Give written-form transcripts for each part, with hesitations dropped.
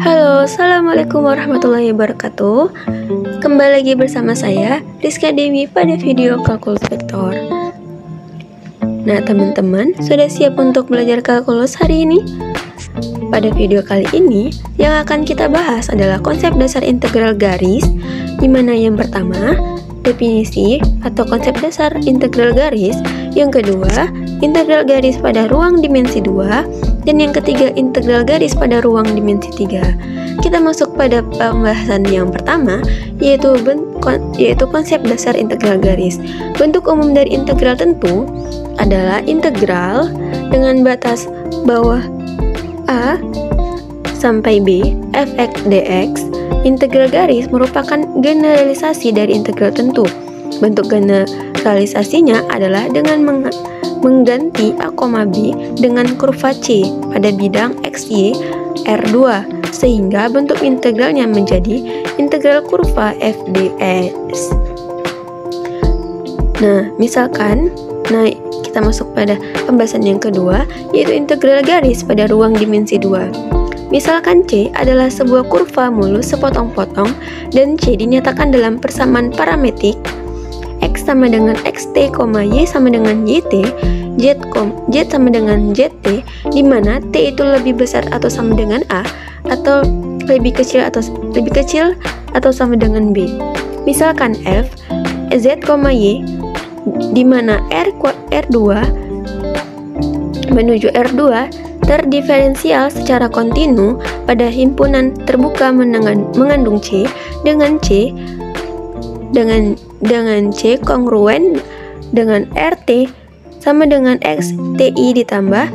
Halo, Assalamualaikum warahmatullahi wabarakatuh. Kembali lagi bersama saya, Rizka Dewi, pada video kalkulus vektor. Nah teman-teman, sudah siap untuk belajar kalkulus hari ini? Pada video kali ini, yang akan kita bahas adalah konsep dasar integral garis, di mana yang pertama, definisi atau konsep dasar integral garis, yang kedua, integral garis pada ruang dimensi 2, dan yang ketiga, integral garis pada ruang dimensi 3. Kita masuk pada pembahasan yang pertama, yaitu konsep dasar integral garis. Bentuk umum dari integral tentu adalah integral dengan batas bawah A sampai B fx dx. Integral garis merupakan generalisasi dari integral tentu. Bentuk generalisasinya adalah dengan mengganti A, B dengan kurva C pada bidang XY R2, sehingga bentuk integralnya menjadi integral kurva f ds. Nah, misalkan, kita masuk pada pembahasan yang kedua, yaitu integral garis pada ruang dimensi 2. Misalkan C adalah sebuah kurva mulus sepotong-potong dan C dinyatakan dalam persamaan parametrik X sama dengan XT, Y sama dengan YT, Z sama dengan ZT, di mana T itu lebih besar atau sama dengan A, atau lebih kecil atau sama dengan B. Misalkan F, Z, Y, di mana R2 menuju R2 terdiferensial secara kontinu pada himpunan terbuka mengandung C dengan C kongruen dengan RT sama dengan XTI ditambah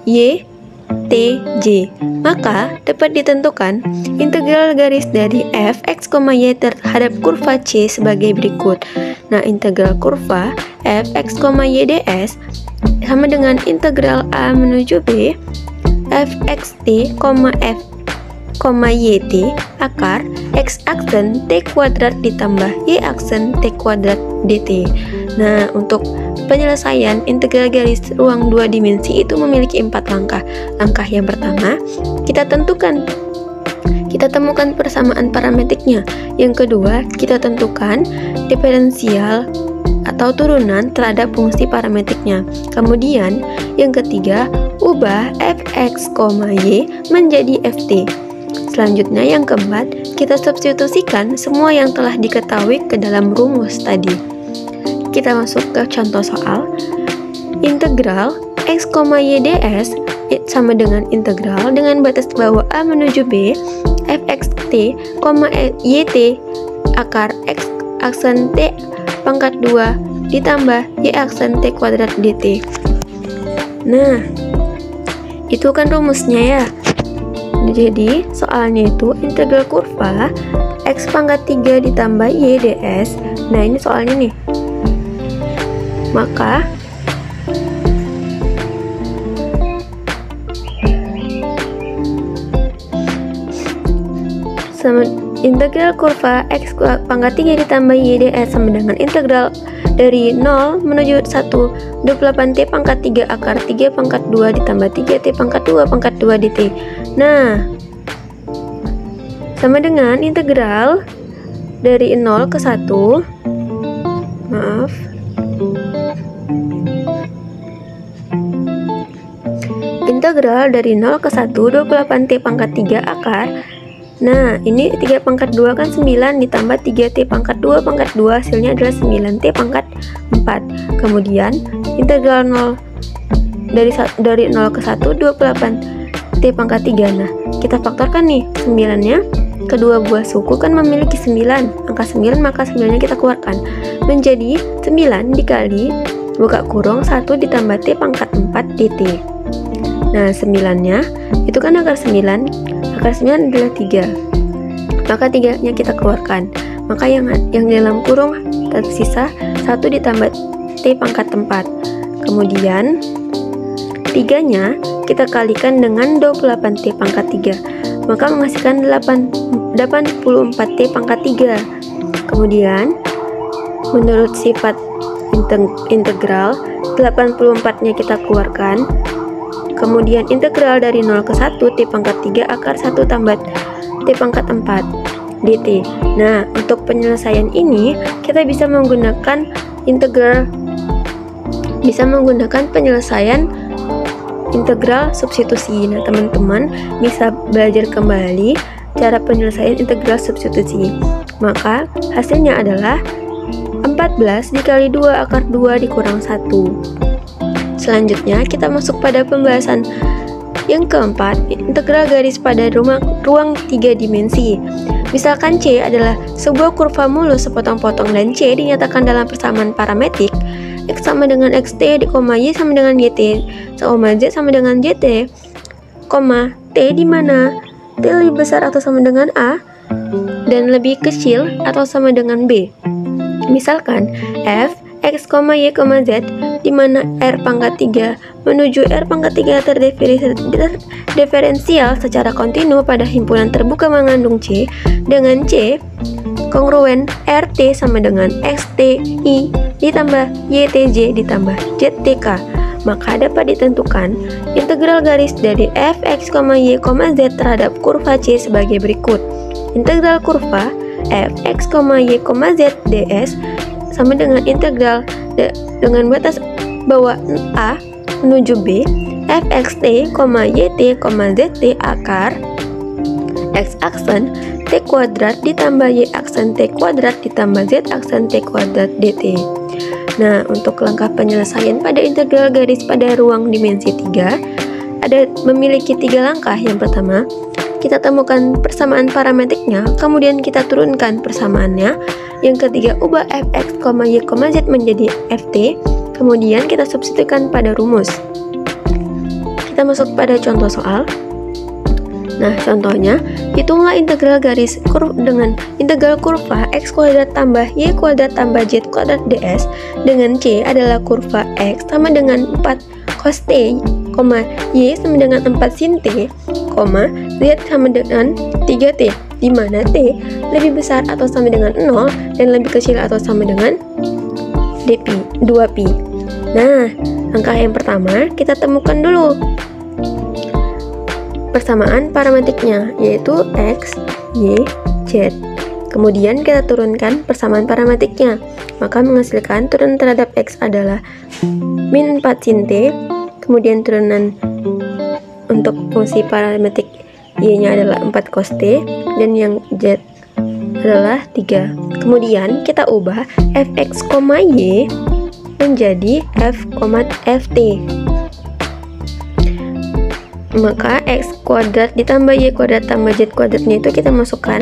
YTJ. Maka dapat ditentukan integral garis dari f x, y terhadap kurva C sebagai berikut. Nah, integral kurva f x, y ds sama dengan integral A menuju B fxt, f, yt akar x aksen t kuadrat ditambah y aksen t kuadrat dt. Nah, untuk penyelesaian integral garis ruang 2 dimensi itu memiliki 4 langkah. Langkah yang pertama, kita temukan persamaan parametriknya. Yang kedua, kita tentukan diferensial atau turunan terhadap fungsi parametriknya. Kemudian, yang ketiga, ubah fx, y menjadi ft. Selanjutnya yang keempat, kita substitusikan semua yang telah diketahui ke dalam rumus tadi. Kita masuk ke contoh soal. Integral x, y ds sama dengan integral dengan batas bawah A menuju B fxt, yt akar x aksen t pangkat 2 ditambah y aksen t kuadrat dt. Nah, itu kan rumusnya ya. Jadi soalnya itu integral kurva x pangkat 3 ditambah y ds. Nah, ini soalnya nih. Maka integral kurva x pangkat 3 ditambah y ds sama dengan integral dari 0 menuju 1 28t pangkat 3 akar 3 pangkat 2 ditambah 3t pangkat 2 pangkat 2 dt. Nah, sama dengan integral dari 0 ke 1, integral dari 0 ke 1 28t pangkat 3 akar. Nah, ini 3 pangkat 2 kan 9 ditambah 3t pangkat 2 pangkat 2 hasilnya adalah 9t pangkat 4. Kemudian integral 0 dari 0 ke 1 28t pangkat 3. Nah, kita faktorkan nih 9-nya. Kedua buah suku kan memiliki 9. Angka 9, maka 9-nya kita keluarkan. Menjadi 9 dikali buka kurung 1 ditambah t pangkat 4 dt. Nah, 9-nya itu kan akar 9 adalah 3. Maka 3-nya kita keluarkan. Maka yang dalam kurung tersisa 1 ditambah t pangkat 4. Kemudian 3-nya kita kalikan dengan 28t pangkat 3. Maka menghasilkan 84t pangkat 3. Kemudian menurut sifat integral 84-nya kita keluarkan. Kemudian integral dari 0 ke 1 T pangkat 3 akar 1 tambah T pangkat 4 dt. Nah, untuk penyelesaian ini kita bisa menggunakan penyelesaian integral substitusi. Nah, teman-teman bisa belajar kembali cara penyelesaian integral substitusi. Maka hasilnya adalah 14 dikali 2 akar 2 dikurang 1. Selanjutnya kita masuk pada pembahasan yang keempat, integral garis pada ruang 3 dimensi. Misalkan C adalah sebuah kurva mulus sepotong-potong dan C dinyatakan dalam persamaan parametrik X sama dengan XT, Y sama dengan YT, Z sama dengan JT, T di mana T lebih besar atau sama dengan A dan lebih kecil atau sama dengan B. Misalkan F, X, Y, Z di mana R pangkat 3 menuju R pangkat 3 terdiferensial secara kontinu pada himpunan terbuka mengandung C dengan C kongruen RT sama dengan XTI ditambah YTJ ditambah ZTK, maka dapat ditentukan integral garis dari f, x, y, z terhadap kurva C sebagai berikut. Integral kurva f, x, y, z ds sama dengan integral dengan batas bawah A menuju B fxt, yt, zt akar x aksen t kuadrat ditambah y aksen t kuadrat ditambah z aksen t kuadrat dt. Nah, untuk langkah penyelesaian pada integral garis pada ruang dimensi 3 memiliki 3 langkah. Yang pertama, kita temukan persamaan parametriknya, kemudian kita turunkan persamaannya. Yang ketiga, ubah fx, y, z menjadi ft, kemudian kita substitusikan pada rumus. Kita masuk pada contoh soal. Nah, contohnya, hitunglah integral garis dengan integral kurva x kuadrat tambah y kuadrat tambah z kuadrat ds dengan c adalah kurva x sama dengan 4 cos t, y sama dengan 4 sin t, z sama dengan 3t, di mana t lebih besar atau sama dengan 0 dan lebih kecil atau sama dengan 2pi. Nah, langkah yang pertama kita temukan dulu persamaan parametriknya, yaitu x, y, z. Kemudian kita turunkan persamaan parametriknya, maka menghasilkan turunan terhadap x adalah min 4 sin t, kemudian turunan untuk fungsi parametrik y-nya adalah 4 cos t, dan yang z adalah 3. Kemudian kita ubah fx, y menjadi ft. Maka x kuadrat ditambah y kuadrat tambah z kuadratnya itu kita masukkan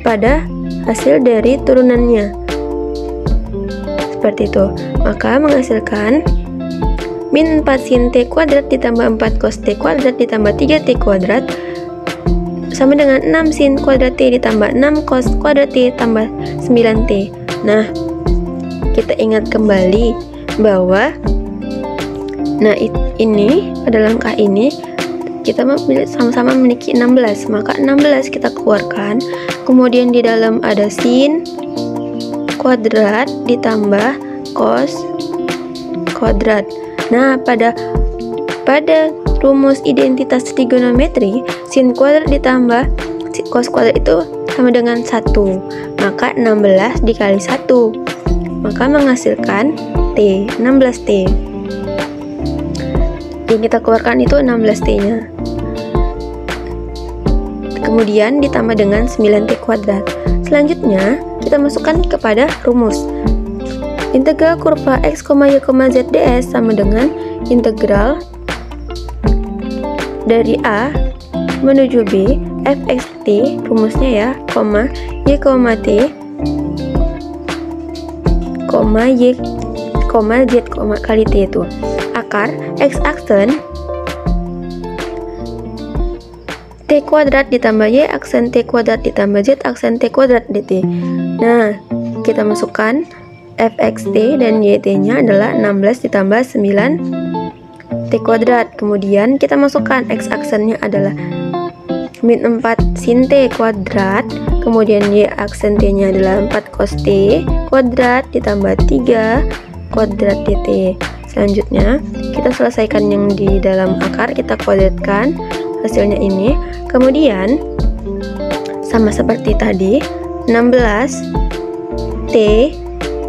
pada hasil dari turunannya, seperti itu. Maka menghasilkan min 4 sin t kuadrat ditambah 4 cos t kuadrat ditambah 3t kuadrat sama dengan 6 sin kuadrat t ditambah 6 cos kuadrat t tambah 9t. Nah, kita ingat kembali bahwa ini pada langkah ini kita sama-sama memiliki 16, maka 16 kita keluarkan, kemudian di dalam ada sin kuadrat ditambah cos kuadrat. Nah, pada rumus identitas trigonometri, sin kuadrat ditambah cos kuadrat itu sama dengan 1, maka 16 dikali 1 maka menghasilkan t, 16t. Yang kita keluarkan itu 16t nya, kemudian ditambah dengan 9t kuadrat. Selanjutnya kita masukkan kepada rumus. Integral kurva x, y, z ds sama dengan integral dari A menuju B fxt, rumusnya ya, y, t, y, z, kali t itu akar x aksen t kuadrat ditambah y aksen t kuadrat ditambah z aksen t kuadrat dt. Nah, kita masukkan fxt dan yt nya adalah 16 ditambah 9 t kuadrat. Kemudian kita masukkan x aksennya adalah min 4 sin t kuadrat, kemudian y aksen t nya adalah 4 cos t kuadrat ditambah 3 kuadrat dt. Selanjutnya kita selesaikan yang di dalam akar, kita kuadratkan hasilnya ini. Kemudian sama seperti tadi, 16T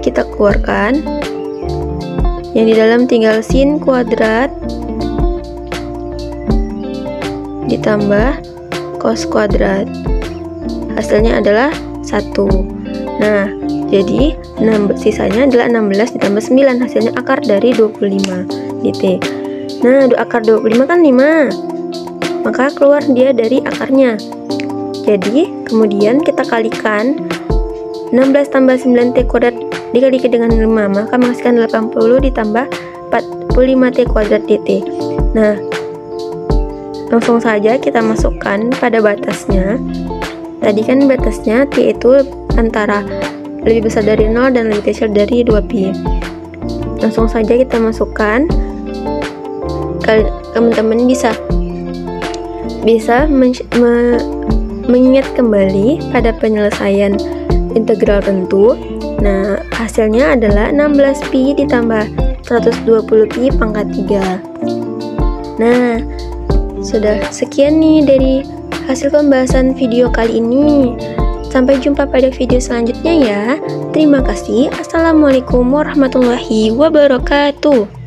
kita keluarkan, yang di dalam tinggal sin kuadrat ditambah cos kuadrat, hasilnya adalah 1. Nah, jadi sisanya adalah 16 ditambah 9, hasilnya akar dari 25 dt. Nah, akar 25 kan 5, maka keluar dia dari akarnya. Jadi kemudian kita kalikan 16 tambah 9t kuadrat dikali dengan 5, maka menghasilkan 80 ditambah 45t kuadrat dt. Nah, langsung saja kita masukkan pada batasnya. Tadi kan batasnya t itu antara lebih besar dari 0 dan lebih kecil dari 2pi. Langsung saja kita masukkan. Teman-teman bisa mengingat kembali pada penyelesaian integral tentu. Nah, hasilnya adalah 16pi ditambah 120pi pangkat 3. Nah, sudah sekian nih dari hasil pembahasan video kali ini. Sampai jumpa pada video selanjutnya ya. Terima kasih. Assalamualaikum warahmatullahi wabarakatuh.